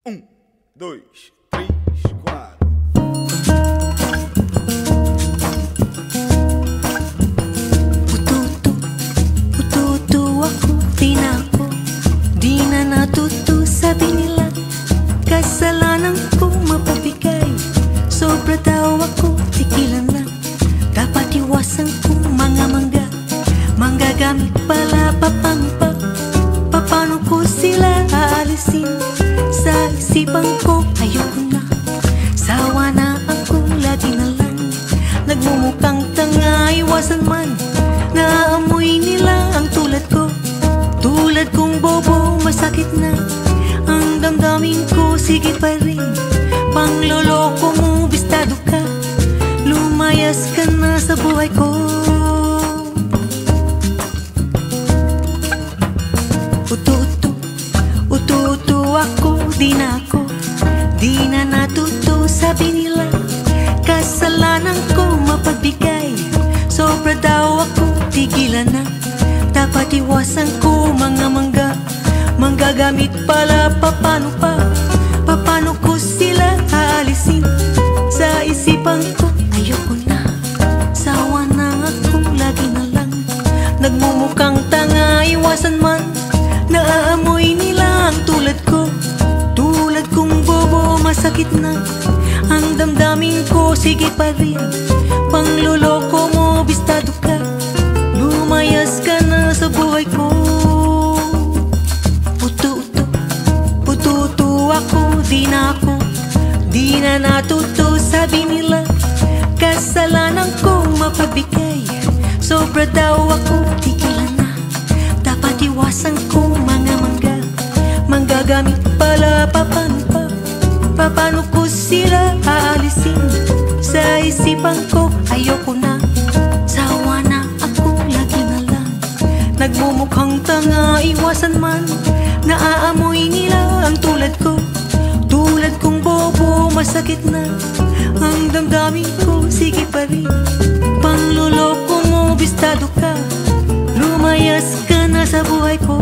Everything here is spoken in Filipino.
Dois, três, quatro. Ututo ako, tinako, di na natuto. Sabi nila, kasalanan ko mapabigay. Sobra daw ako, tigilan lang. Dapat iwasan ko mga mangga. Manggagamit pala, paano pa? Paano ko sila aalisin? Sa isipan ko, ayoko na. Sawa na ako, lagi na lang. Nagmumukhang tanga, iwasan man. Naamoy nila ang tulad ko. Tulad kong bobo, masakit na. Ang damdamin ko, sige pa rin. Pangloloko mo, bistado ka. Lumayas ka na sa buhay ko. Ututo ako, di na natuto. Sabi nila, kasalanan ko mapagbigay. Sobra daw ako, tigilan na. Dapat iwasan ko mga mangga. Manggagamit pala, paano pa? Paano ko sila aalisin? Sa isipan ko, ayoko na. Sawa na ako, lagi na lang. Nagmumukhang tanga, iwasan man. Naaamoy nila ang tulad ko. Tulad kong bobo, masakit na. Ang damdamin ko, sige pa rin. Pangloloko mo, bistado ka. Lumayas ka na sa buhay ko. Ututo ako, di na natuto. Sabi nila, kasalanan ko mapabigay. Sobra daw ako, tigilan na. Dapat iwasan ko mga mangga. Manggagamit pala, paano pa? Paano ko sila aalisin? Sa isipan ko, ayoko na. Sawa na ako, lagi na lang. Nagmumukhang tanga, iwasan man. Naaamoy nila ang tulad ko. Tulad kong bobo, masakit na. Ang damdamin ko, sige pa rin. Pangloloko mo, bistado ka. Lumayas ka na sa buhay ko.